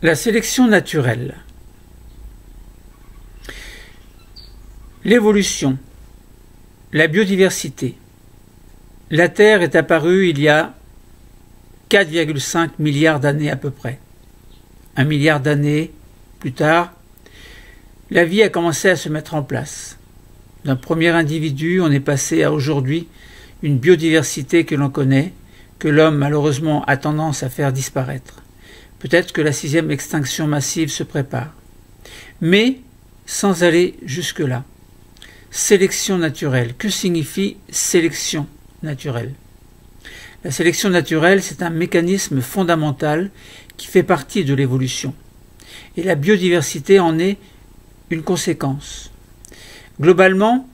La sélection naturelle. L'évolution. La biodiversité. La Terre est apparue il y a 4,5 milliards d'années à peu près. 1 milliard d'années plus tard, la vie a commencé à se mettre en place. D'un premier individu, on est passé à aujourd'hui une biodiversité que l'on connaît, que l'homme malheureusement a tendance à faire disparaître. Peut-être que la 6e extinction massive se prépare. Mais sans aller jusque-là. Sélection naturelle. Que signifie sélection naturelle? La sélection naturelle, c'est un mécanisme fondamental qui fait partie de l'évolution. Et la biodiversité en est une conséquence. Globalement,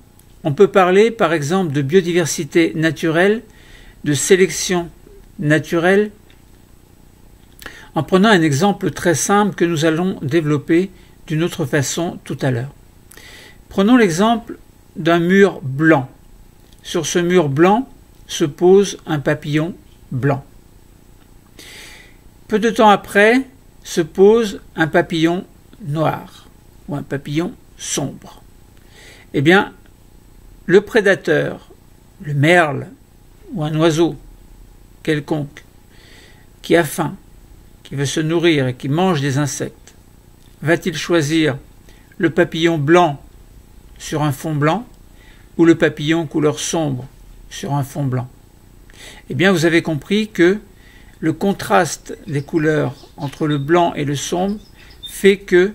on peut parler par exemple de biodiversité naturelle, de sélection naturelle, en prenant un exemple très simple que nous allons développer d'une autre façon tout à l'heure. Prenons l'exemple d'un mur blanc. Sur ce mur blanc se pose un papillon blanc. Peu de temps après se pose un papillon noir ou un papillon sombre. Eh bien, le prédateur, le merle ou un oiseau quelconque qui a faim, qui veut se nourrir et qui mange des insectes, va-t-il choisir le papillon blanc sur un fond blanc ou le papillon couleur sombre sur un fond blanc? Eh bien, vous avez compris que le contraste des couleurs entre le blanc et le sombre fait que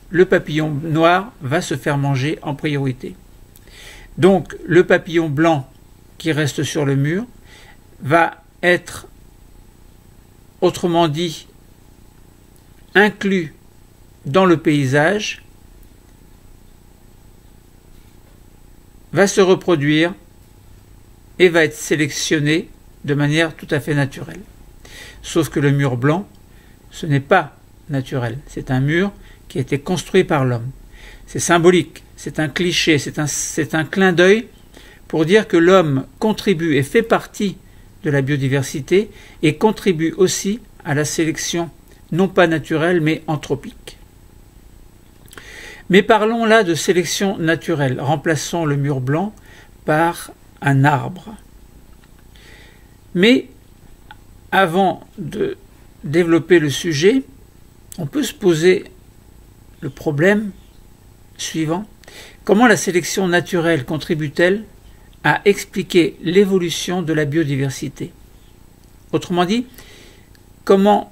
le papillon noir va se faire manger en priorité. Donc, le papillon blanc qui reste sur le mur va être, autrement dit, inclus dans le paysage, va se reproduire et va être sélectionné de manière tout à fait naturelle. Sauf que le mur blanc, ce n'est pas naturel. C'est un mur qui a été construit par l'homme. C'est symbolique, c'est un cliché, c'est un clin d'œil pour dire que l'homme contribue et fait partie de la biodiversité et contribue aussi à la sélection, non pas naturelle, mais anthropique. Mais parlons là de sélection naturelle. Remplaçons le mur blanc par un arbre. Mais avant de développer le sujet, on peut se poser le problème suivant. Comment la sélection naturelle contribue-t-elle à expliquer l'évolution de la biodiversité? Autrement dit, comment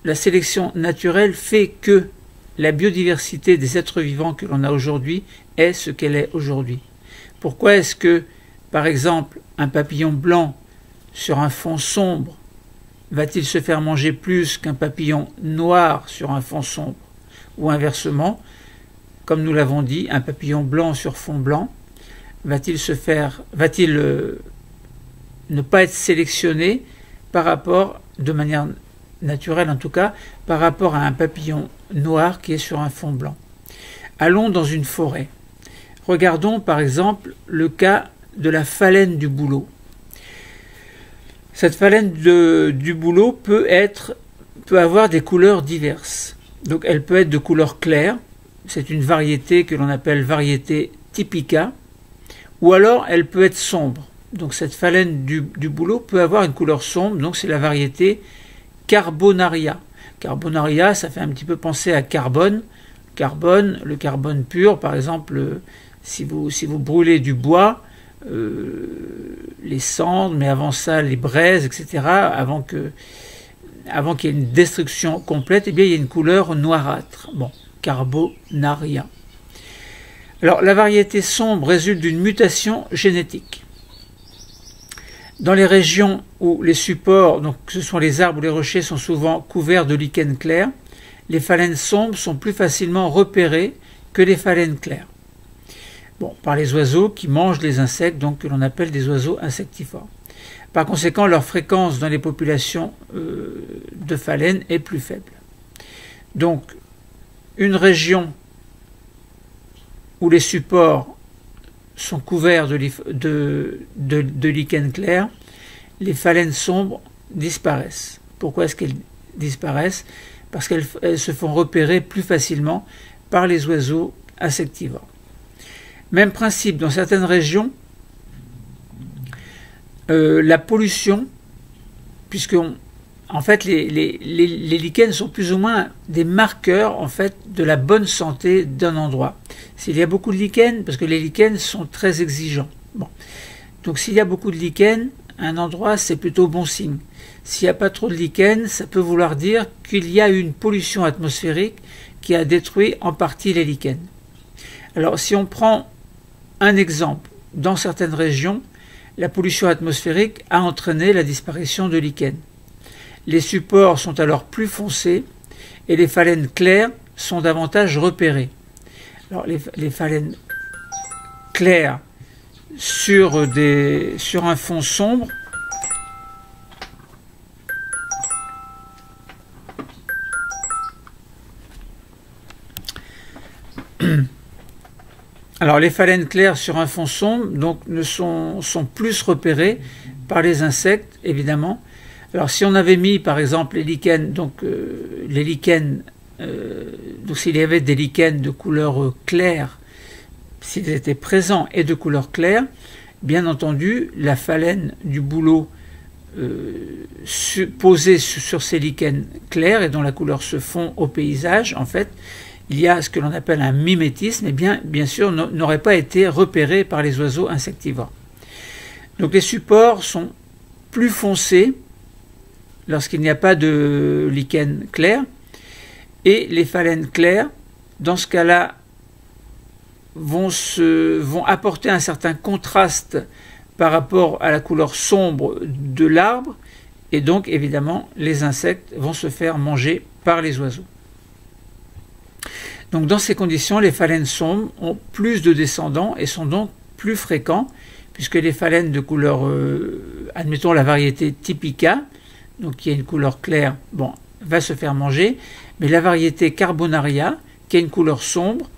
la sélection naturelle fait que la biodiversité des êtres vivants que l'on a aujourd'hui est ce qu'elle est aujourd'hui? Pourquoi est-ce que, par exemple, un papillon blanc sur un fond sombre va-t-il se faire manger plus qu'un papillon noir sur un fond sombre? Ou inversement, comme nous l'avons dit, un papillon blanc sur fond blanc va-t-il ne pas être sélectionné par rapport, de manière naturelle en tout cas, par rapport à un papillon noir qui est sur un fond blanc? Allons dans une forêt. Regardons par exemple le cas de la phalène du bouleau. Cette phalène du bouleau peut avoir des couleurs diverses. Donc elle peut être de couleur claire, c'est une variété que l'on appelle variété typica, ou alors elle peut être sombre. Donc cette phalène du bouleau peut avoir une couleur sombre, donc c'est la variété Carbonaria. Carbonaria, ça fait un petit peu penser à carbone. Le carbone pur, par exemple, si vous brûlez du bois, les cendres, mais avant ça les braises, etc., avant qu'il y ait une destruction complète, eh bien il y a une couleur noirâtre. Bon, Carbonaria. Alors la variété sombre résulte d'une mutation génétique. Dans les régions où les supports, donc ce sont les arbres ou les rochers, sont souvent couverts de lichen clair, les phalènes sombres sont plus facilement repérées que les phalènes claires. Bon, par les oiseaux qui mangent les insectes, donc que l'on appelle des oiseaux insectivores. Par conséquent, leur fréquence dans les populations de phalènes est plus faible. Donc, une région où les supports sont couverts de lichen clair, les phalènes sombres disparaissent. Pourquoi est-ce qu'elles disparaissent? parce qu'elles se font repérer plus facilement par les oiseaux insectivores. Même principe, dans certaines régions, la pollution, puisque en fait les lichens sont plus ou moins des marqueurs en fait de la bonne santé d'un endroit. S'il y a beaucoup de lichens, parce que les lichens sont très exigeants. Bon. Donc s'il y a beaucoup de lichens, un endroit c'est plutôt bon signe. S'il n'y a pas trop de lichens, ça peut vouloir dire qu'il y a une pollution atmosphérique qui a détruit en partie les lichens. Alors si on prend un exemple, dans certaines régions, la pollution atmosphérique a entraîné la disparition de lichens. Les supports sont alors plus foncés et les phalènes claires sont davantage repérées. Alors les phalènes claires sur un fond sombre, alors les phalènes claires sur un fond sombre donc, sont plus repérées par les insectes, évidemment. Alors si on avait mis par exemple les lichens, donc s'il y avait des lichens de couleur claire, s'ils étaient présents et de couleur claire, bien entendu la phalène du bouleau posée sur ces lichens clairs et dont la couleur se fond au paysage, en fait, il y a ce que l'on appelle un mimétisme, et bien sûr n'aurait pas été repéré par les oiseaux insectivores. Donc les supports sont plus foncés lorsqu'il n'y a pas de lichen clair, et les phalènes claires, dans ce cas-là, vont apporter un certain contraste par rapport à la couleur sombre de l'arbre, et donc évidemment les insectes vont se faire manger par les oiseaux. Donc dans ces conditions, les phalènes sombres ont plus de descendants et sont donc plus fréquents, puisque les phalènes de couleur, admettons la variété typica, donc qui a une couleur claire, bon, va se faire manger, mais la variété carbonaria, qui a une couleur sombre,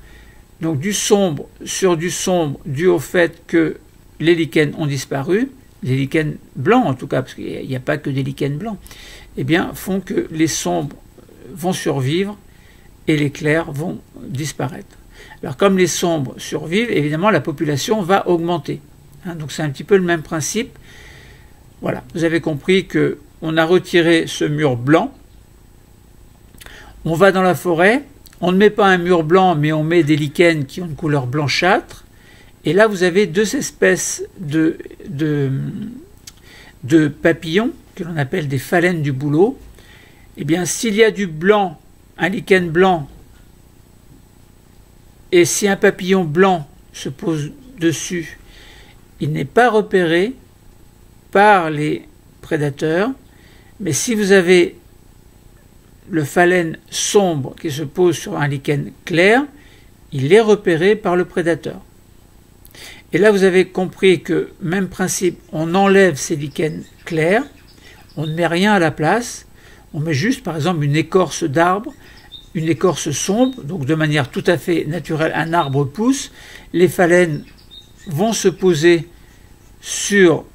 donc du sombre sur du sombre, dû au fait que les lichens ont disparu, les lichens blancs en tout cas, parce qu'il n'y a pas que des lichens blancs, eh bien, font que les sombres vont survivre et les clairs vont disparaître. Alors comme les sombres survivent, évidemment la population va augmenter. Donc c'est un petit peu le même principe. Voilà, vous avez compris que on a retiré ce mur blanc, on va dans la forêt, on ne met pas un mur blanc, mais on met des lichens qui ont une couleur blanchâtre, et là vous avez deux espèces de papillons, que l'on appelle des phalènes du bouleau. Eh bien, s'il y a du blanc, un lichen blanc, et si un papillon blanc se pose dessus, il n'est pas repéré par les prédateurs, mais si vous avez le phalène sombre qui se pose sur un lichen clair, il est repéré par le prédateur. Et là, vous avez compris que, même principe, on enlève ces lichens clairs, on ne met rien à la place, on met juste, par exemple, une écorce d'arbre, une écorce sombre, donc de manière tout à fait naturelle, un arbre pousse, les phalènes vont se poser sur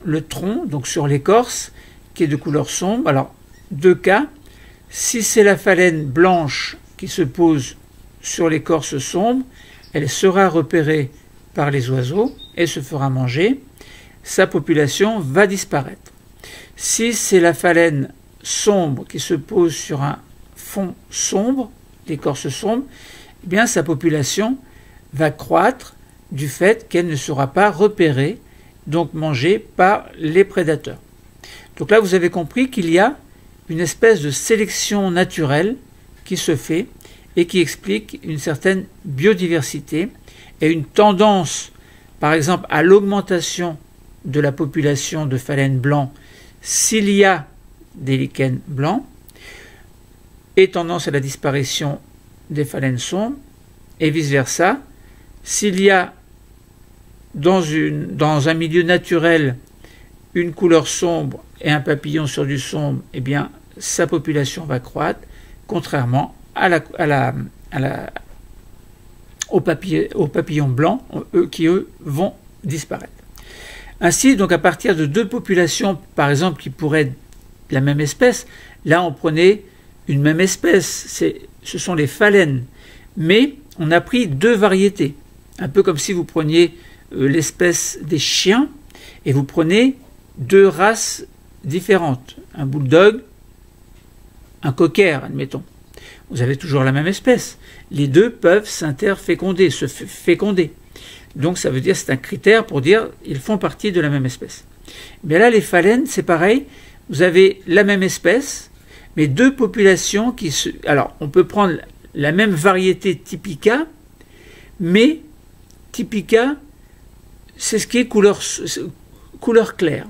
le tronc, donc sur l'écorce, qui est de couleur sombre. Alors, deux cas, si c'est la phalène blanche qui se pose sur l'écorce sombre, elle sera repérée par les oiseaux et se fera manger, sa population va disparaître. Si c'est la phalène sombre qui se pose sur un fond sombre, l'écorce sombre, eh bien sa population va croître du fait qu'elle ne sera pas repérée, donc mangée par les prédateurs. Donc là, vous avez compris qu'il y a une espèce de sélection naturelle qui se fait et qui explique une certaine biodiversité et une tendance, par exemple, à l'augmentation de la population de phalènes blancs s'il y a des lichens blancs, et tendance à la disparition des phalènes sombres, et vice-versa. S'il y a dans un milieu naturel une couleur sombre et un papillon sur du sombre, eh bien, sa population va croître, contrairement aux papillons blancs, qui eux vont disparaître. Ainsi, donc à partir de deux populations, par exemple, qui pourraient être la même espèce, là on prenait une même espèce, ce sont les phalènes, mais on a pris deux variétés, un peu comme si vous preniez l'espèce des chiens et vous prenez deux races différentes, un bulldog, un cocker, admettons. Vous avez toujours la même espèce. Les deux peuvent s'interféconder, se féconder. Donc ça veut dire, c'est un critère pour dire ils font partie de la même espèce. Mais là, les phalènes, c'est pareil. Vous avez la même espèce, mais deux populations qui se... Alors, on peut prendre la même variété Typica, mais Typica, c'est ce qui est couleur claire.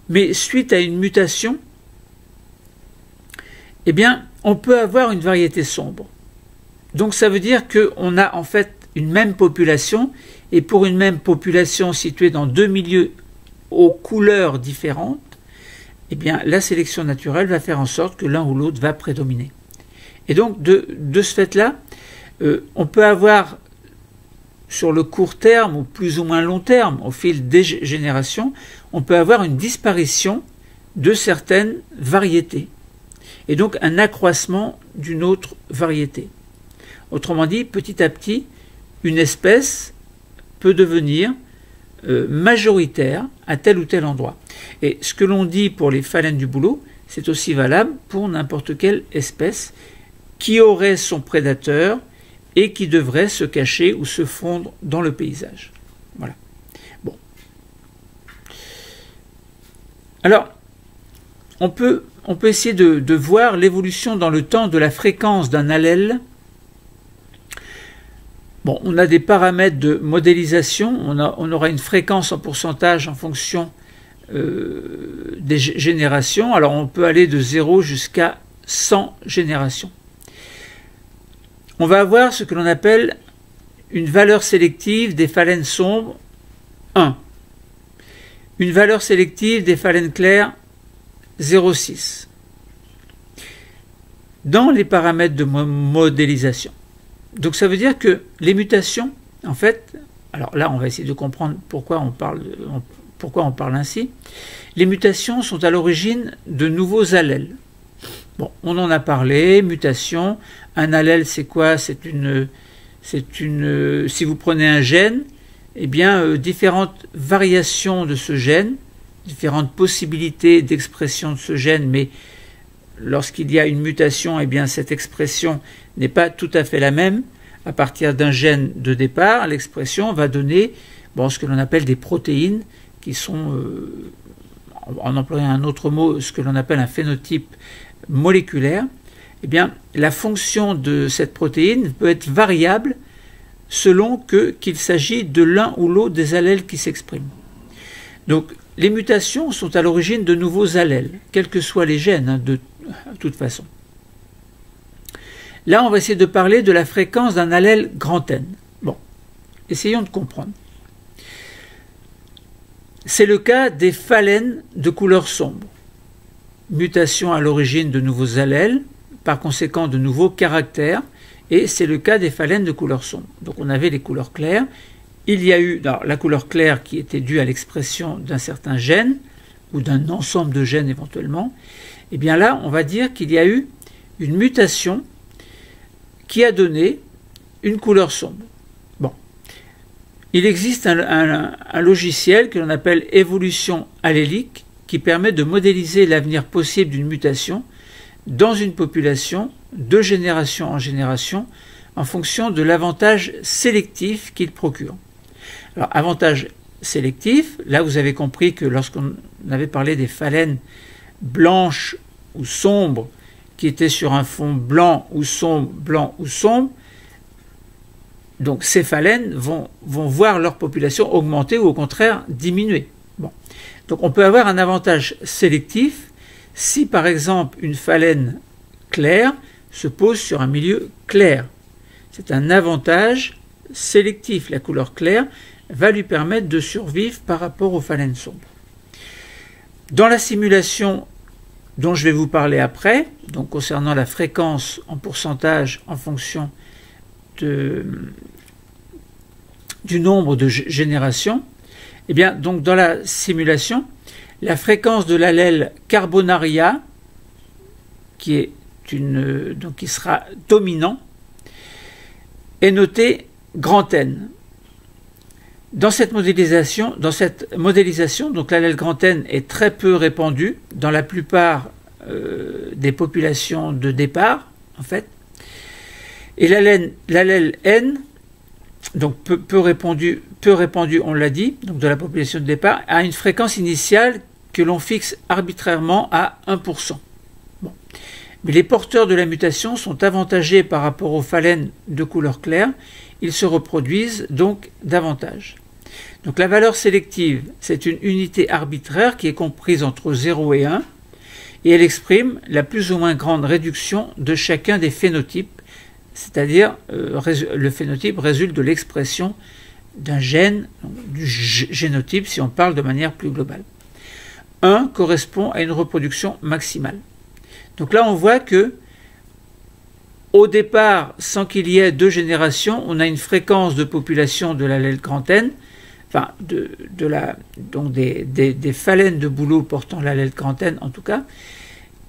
Mais suite à une mutation, eh bien, on peut avoir une variété sombre. Donc ça veut dire qu'on a en fait une même population, et pour une même population située dans deux milieux aux couleurs différentes, eh bien, la sélection naturelle va faire en sorte que l'un ou l'autre va prédominer. Et donc, de ce fait-là, on peut avoir, sur le court terme ou plus ou moins long terme, au fil des générations, on peut avoir une disparition de certaines variétés, et donc un accroissement d'une autre variété. Autrement dit, petit à petit, une espèce peut devenir majoritaire à tel ou tel endroit. Et ce que l'on dit pour les phalènes du bouleau, c'est aussi valable pour n'importe quelle espèce qui aurait son prédateur et qui devrait se cacher ou se fondre dans le paysage. Voilà. Bon. Alors, on peut essayer de voir l'évolution dans le temps de la fréquence d'un allèle. Bon, on a des paramètres de modélisation, on aura une fréquence en pourcentage en fonction des générations. Alors on peut aller de 0 jusqu'à 100 générations. On va avoir ce que l'on appelle une valeur sélective des phalènes sombres 1, une valeur sélective des phalènes claires 0,6 dans les paramètres de modélisation. Donc ça veut dire que les mutations, en fait, alors là on va essayer de comprendre pourquoi on parle ainsi. Les mutations sont à l'origine de nouveaux allèles. Bon, on en a parlé, mutation. Un allèle, c'est quoi? C'est une, si vous prenez un gène, eh bien, différentes variations de ce gène, différentes possibilités d'expression de ce gène, mais lorsqu'il y a une mutation, eh bien, cette expression n'est pas tout à fait la même. À partir d'un gène de départ, l'expression va donner ce que l'on appelle des protéines, qui sont, en employant un autre mot, ce que l'on appelle un phénotype moléculaire. Eh bien, la fonction de cette protéine peut être variable selon qu'il s'agit de l'un ou l'autre des allèles qui s'expriment. Donc, les mutations sont à l'origine de nouveaux allèles, quels que soient les gènes, de toute façon. Là, on va essayer de parler de la fréquence d'un allèle grand N. Bon, essayons de comprendre. C'est le cas des phalènes de couleur sombre. Mutation à l'origine de nouveaux allèles, par conséquent de nouveaux caractères, et c'est le cas des phalènes de couleur sombre. Donc on avait les couleurs claires. Il y a eu la couleur claire qui était due à l'expression d'un certain gène, ou d'un ensemble de gènes éventuellement. Et bien là, on va dire qu'il y a eu une mutation qui a donné une couleur sombre. Bon. Il existe un logiciel que l'on appelle évolution allélique qui permet de modéliser l'avenir possible d'une mutation dans une population de génération en génération en fonction de l'avantage sélectif qu'il procure. Alors, avantage sélectif, là vous avez compris que lorsqu'on avait parlé des phalènes blanches ou sombres qui étaient sur un fond blanc ou sombre, donc ces phalènes vont voir leur population augmenter ou au contraire diminuer. Bon. Donc on peut avoir un avantage sélectif si par exemple une phalène claire se pose sur un milieu clair. C'est un avantage sélectif. La couleur claire va lui permettre de survivre par rapport aux phalènes sombres. Dans la simulation dont je vais vous parler après, donc concernant la fréquence en pourcentage en fonction du nombre de générations, eh bien, donc dans la simulation, la fréquence de l'allèle Carbonaria, qui est donc qui sera dominant, est noté grand N. Dans cette modélisation, donc l'allèle grand N est très peu répandu dans la plupart des populations de départ, en fait. Et l'allèle N, donc peu répandu, on l'a dit, donc de la population de départ, a une fréquence initiale que l'on fixe arbitrairement à 1%. Bon. Mais les porteurs de la mutation sont avantagés par rapport aux phalènes de couleur claire, ils se reproduisent donc davantage. Donc la valeur sélective, c'est une unité arbitraire qui est comprise entre 0 et 1, et elle exprime la plus ou moins grande réduction de chacun des phénotypes, c'est-à-dire le phénotype résulte de l'expression d'un gène, du génotype si on parle de manière plus globale. 1 correspond à une reproduction maximale. Donc là on voit que au départ, sans qu'il y ait 2 générations, on a une fréquence de population de l'allèle grand N, enfin donc des phalènes de bouleau portant l'allèle grand N en tout cas,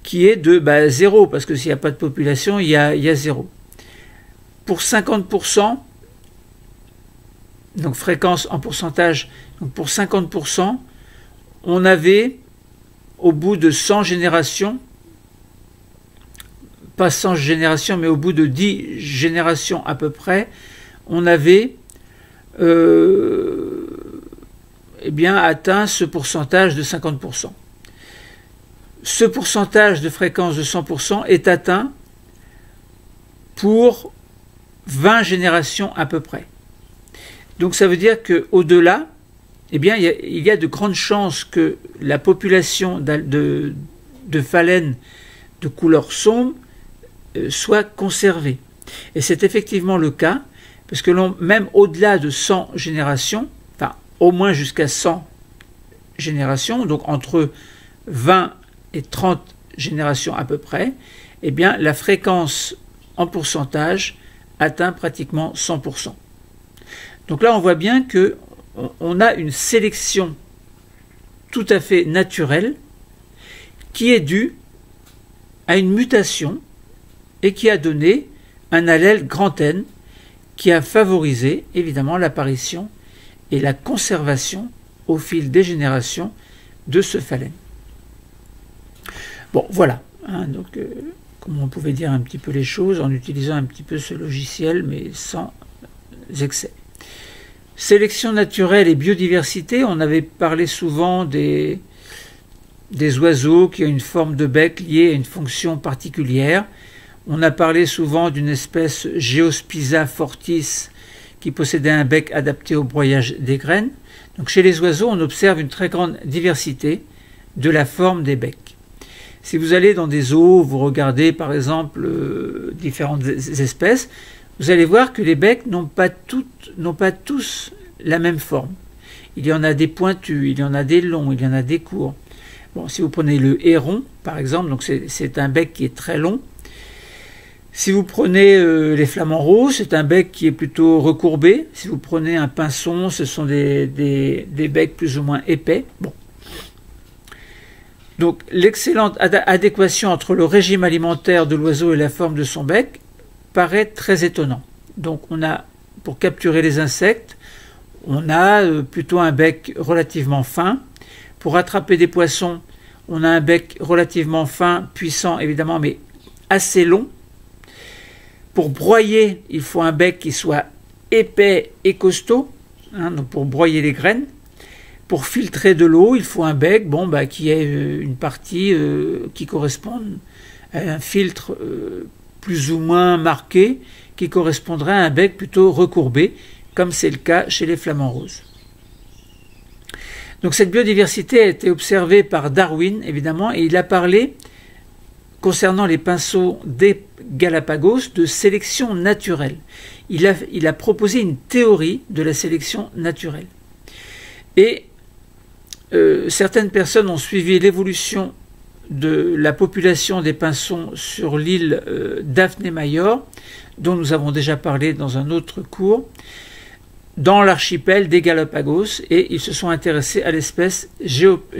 qui est de 0, parce que s'il n'y a pas de population, il y a 0. Pour 50%, donc fréquence en pourcentage, donc pour 50%, on avait, au bout de 100 générations, pas 100 générations, mais au bout de 10 générations à peu près, on avait atteint ce pourcentage de 50%. Ce pourcentage de fréquence de 100% est atteint pour 20 générations à peu près. Donc ça veut dire qu'au-delà, il y a de grandes chances que la population de phalènes de couleur sombre soit conservée. Et c'est effectivement le cas, parce que même au-delà de 100 générations, enfin au moins jusqu'à 100 générations, donc entre 20 et 30 générations à peu près, la fréquence en pourcentage atteint pratiquement 100%. Donc là, on voit bien qu'on a une sélection tout à fait naturelle qui est due à une mutation et qui a donné un allèle grand N qui a favorisé évidemment l'apparition et la conservation au fil des générations de ce phalène. Bon, voilà, donc comment on pouvait dire un petit peu les choses en utilisant un petit peu ce logiciel, mais sans excès. Sélection naturelle et biodiversité, on avait parlé souvent des oiseaux qui ont une forme de bec liée à une fonction particulière. On a parlé souvent d'une espèce Geospiza fortis qui possédait un bec adapté au broyage des graines. Donc chez les oiseaux, on observe une très grande diversité de la forme des becs. Si vous allez dans des zoos, vous regardez par exemple différentes espèces, vous allez voir que les becs n'ont pas tous la même forme. Il y en a des pointus, il y en a des longs, il y en a des courts. Bon, si vous prenez le héron, par exemple, donc c'est un bec qui est très long. Si vous prenez les flamants roses, c'est un bec qui est plutôt recourbé. Si vous prenez un pinson, ce sont des becs plus ou moins épais. Bon. Donc l'excellente adéquation entre le régime alimentaire de l'oiseau et la forme de son bec paraît très étonnant. Donc on a, pour capturer les insectes, on a plutôt un bec relativement fin. Pour attraper des poissons, on a un bec relativement fin, puissant évidemment, mais assez long. Pour broyer, il faut un bec qui soit épais et costaud, donc pour broyer les graines. Pour filtrer de l'eau, il faut un bec qui ait une partie qui corresponde à un filtre plus ou moins marqué, qui correspondrait à un bec plutôt recourbé, comme c'est le cas chez les flamants roses. Donc cette biodiversité a été observée par Darwin, évidemment, et il a parlé, concernant les pinceaux des Galapagos, de sélection naturelle. Il a proposé une théorie de la sélection naturelle. Et certaines personnes ont suivi l'évolution de la population des pinsons sur l'île Daphné Major, dont nous avons déjà parlé dans un autre cours, dans l'archipel des Galapagos, et ils se sont intéressés à l'espèce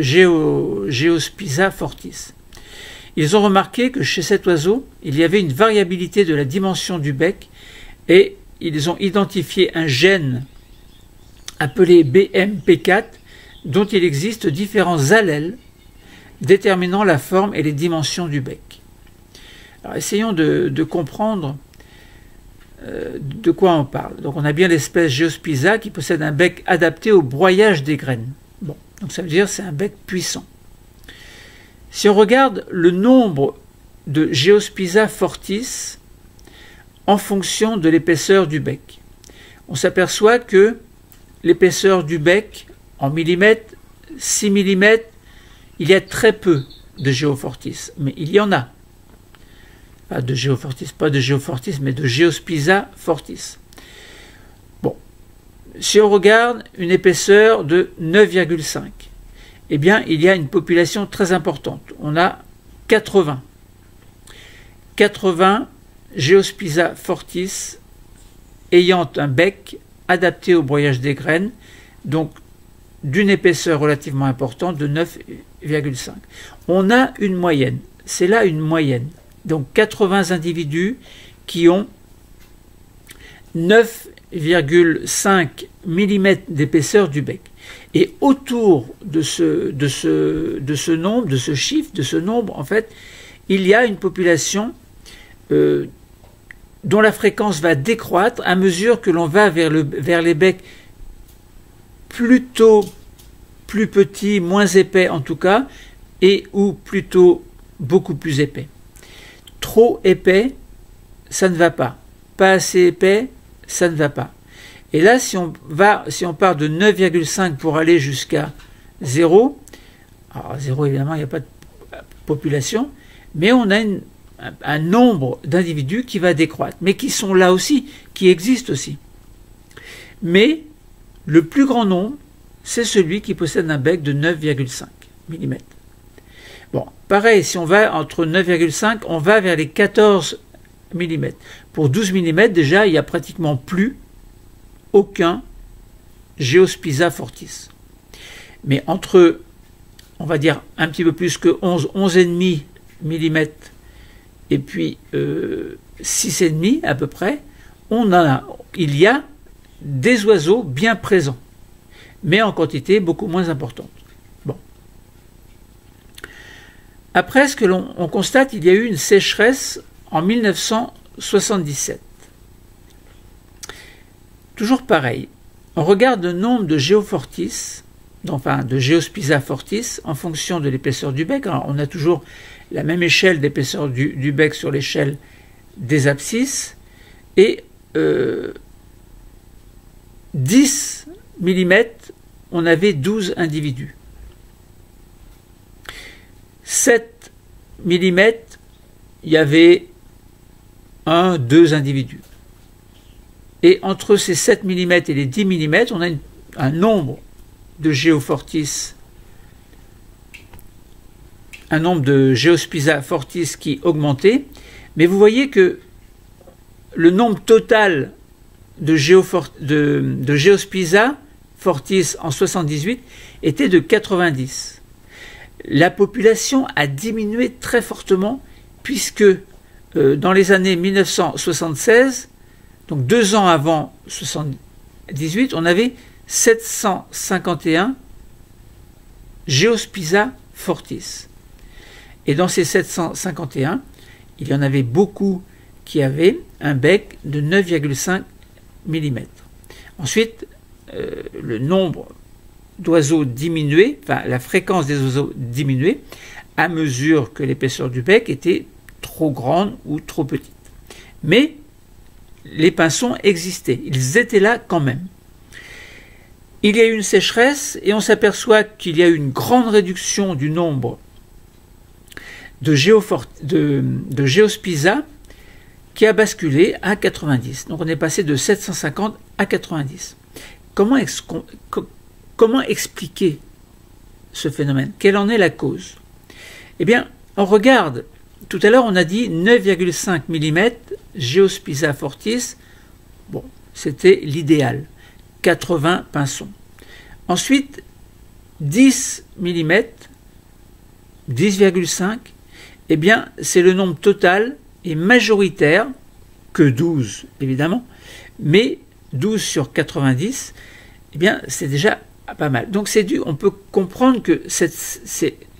Geospiza fortis. ils ont remarqué que chez cet oiseau, il y avait une variabilité de la dimension du bec et ils ont identifié un gène appelé BMP4 dont il existe différents allèles déterminant la forme et les dimensions du bec. Alors essayons de comprendre de quoi on parle. Donc on a bien l'espèce Geospiza qui possède un bec adapté au broyage des graines. Bon, donc ça veut dire que c'est un bec puissant. Si on regarde le nombre de Geospiza fortis en fonction de l'épaisseur du bec, on s'aperçoit que l'épaisseur du bec en millimètres, 6 mm, il y a très peu de Geofortis, mais il y en a. Pas de Geofortis, mais de Geospiza fortis. Bon, si on regarde une épaisseur de 9,5, eh bien, il y a une population très importante. On a 80 Geospiza fortis ayant un bec adapté au broyage des graines, donc d'une épaisseur relativement importante de 9,5. On a une moyenne, c'est là une moyenne. Donc 80 individus qui ont 9,5 mm d'épaisseur du bec. Et autour de ce nombre, de ce chiffre, de ce nombre, en fait, il y a une population dont la fréquence va décroître à mesure que l'on va vers les becs plutôt plus petits, moins épais en tout cas, et ou plutôt beaucoup plus épais. Trop épais, ça ne va pas. Pas assez épais, ça ne va pas. Et là, si on part de 9,5 pour aller jusqu'à 0, alors 0 évidemment, il n'y a pas de population, mais on a un nombre d'individus qui va décroître, mais qui sont là aussi, qui existent aussi. Mais le plus grand nombre, c'est celui qui possède un bec de 9,5 mm. Bon, pareil, si on va entre 9,5, on va vers les 14 mm. Pour 12 mm, déjà, il n'y a pratiquement plus aucun Geospiza fortis. Mais entre, on va dire, un petit peu plus que 11,5 mm et puis 6,5 à peu près, il y a des oiseaux bien présents, mais en quantité beaucoup moins importante. Bon. Après, ce que l'on constate, il y a eu une sécheresse en 1977. Toujours pareil, on regarde le nombre de Geofortis, enfin de Geospiza fortis, en fonction de l'épaisseur du bec. Alors, on a toujours la même échelle d'épaisseur du bec sur l'échelle des abscisses, et 10 mm, on avait 12 individus. 7 mm, il y avait 1, 2 individus. Et entre ces 7 mm et les 10 mm, on a un nombre de Geofortis, un nombre de Geospiza fortis qui augmentait, mais vous voyez que le nombre total de Geospiza fortis en 78 était de 90. La population a diminué très fortement puisque dans les années 1976, donc 2 ans avant 78, on avait 751 Geospiza fortis. Et dans ces 751, il y en avait beaucoup qui avaient un bec de 9,5 mm. Ensuite, le nombre d'oiseaux diminuait, enfin la fréquence des oiseaux diminuait à mesure que l'épaisseur du bec était trop grande ou trop petite. Mais les pinsons existaient, ils étaient là quand même. Il y a eu une sécheresse et on s'aperçoit qu'il y a eu une grande réduction du nombre de Geospiza qui a basculé à 90. Donc on est passé de 750 à 90. Comment expliquer ce phénomène? Quelle en est la cause? Eh bien, on regarde, tout à l'heure on a dit 9,5 mm Geospiza fortis, bon, c'était l'idéal, 80 pinsons. Ensuite, 10 mm, 10,5, eh bien, c'est le nombre total et majoritaire, que 12 évidemment, mais 12 sur 90, eh bien, c'est déjà pas mal. Donc on peut comprendre que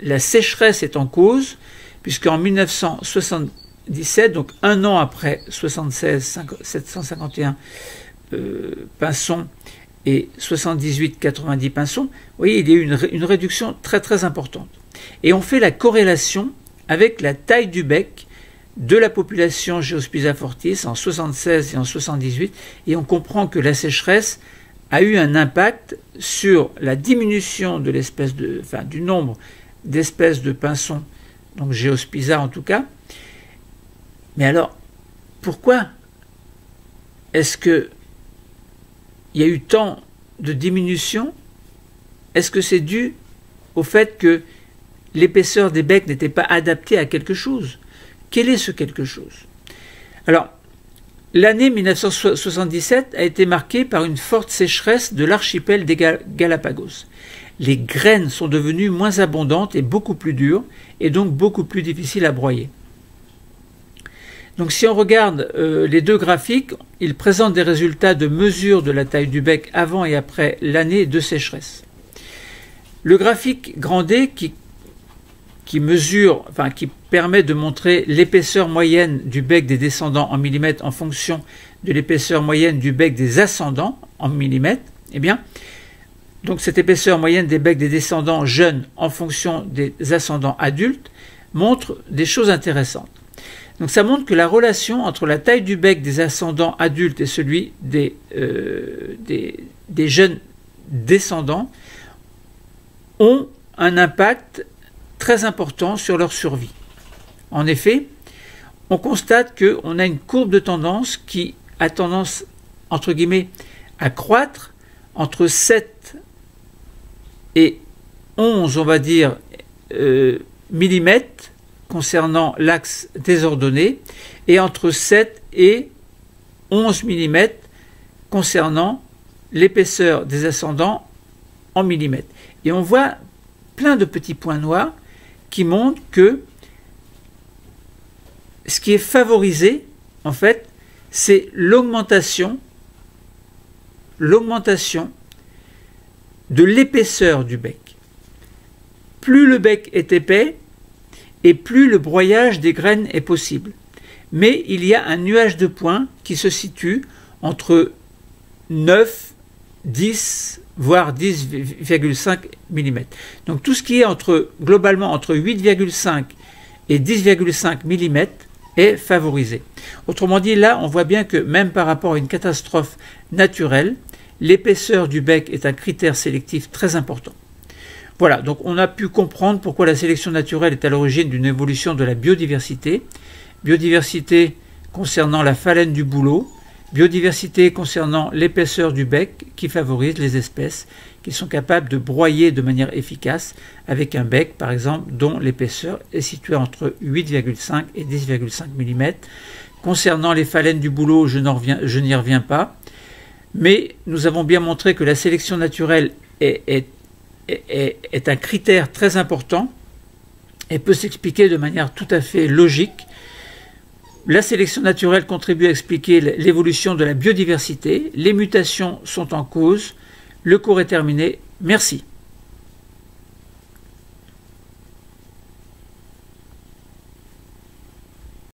la sécheresse est en cause, puisqu'en 1977, donc un an après 76 751 pinsons et 78 90 pinsons, vous voyez, il y a eu une réduction très très importante. Et on fait la corrélation avec la taille du bec de la population Geospiza fortis en 76 et en 78, et on comprend que la sécheresse a eu un impact sur la diminution de du nombre d'espèces de pinsons, donc Geospiza en tout cas. Mais alors, pourquoi est-ce qu'il y a eu tant de diminution? Est-ce que c'est dû au fait que l'épaisseur des becs n'était pas adaptée à quelque chose? Quel est ce quelque chose? Alors, l'année 1977 a été marquée par une forte sécheresse de l'archipel des Galapagos. Les graines sont devenues moins abondantes et beaucoup plus dures, et donc beaucoup plus difficiles à broyer. Donc si on regarde les deux graphiques, ils présentent des résultats de mesure de la taille du bec avant et après l'année de sécheresse. Le graphique grand D qui permet de montrer l'épaisseur moyenne du bec des descendants en millimètres en fonction de l'épaisseur moyenne du bec des ascendants en millimètres, eh bien, donc cette épaisseur moyenne des becs des descendants jeunes en fonction des ascendants adultes montre des choses intéressantes. Donc ça montre que la relation entre la taille du bec des ascendants adultes et celui des jeunes descendants ont un impact très important sur leur survie. En effet, on constate qu'on a une courbe de tendance qui a tendance, entre guillemets, à croître entre 7 et 11, on va dire, millimètres concernant l'axe désordonné, et entre 7 et 11 mm concernant l'épaisseur des ascendants en millimètres. Et on voit plein de petits points noirs qui montrent que ce qui est favorisé, en fait, c'est l'augmentation de l'épaisseur du bec. Plus le bec est épais, et plus le broyage des graines est possible. Mais il y a un nuage de points qui se situe entre 9, 10, voire 10,5 mm. Donc tout ce qui est globalement entre 8,5 et 10,5 mm est favorisé. Autrement dit, là, on voit bien que même par rapport à une catastrophe naturelle, l'épaisseur du bec est un critère sélectif très important. Voilà, donc on a pu comprendre pourquoi la sélection naturelle est à l'origine d'une évolution de la biodiversité. Biodiversité concernant la phalène du bouleau, biodiversité concernant l'épaisseur du bec qui favorise les espèces qui sont capables de broyer de manière efficace avec un bec, par exemple, dont l'épaisseur est située entre 8,5 et 10,5 mm. Concernant les phalènes du bouleau, je n'y reviens pas, mais nous avons bien montré que la sélection naturelle est un critère très important et peut s'expliquer de manière tout à fait logique. La sélection naturelle contribue à expliquer l'évolution de la biodiversité. Les mutations sont en cause. Le cours est terminé. Merci.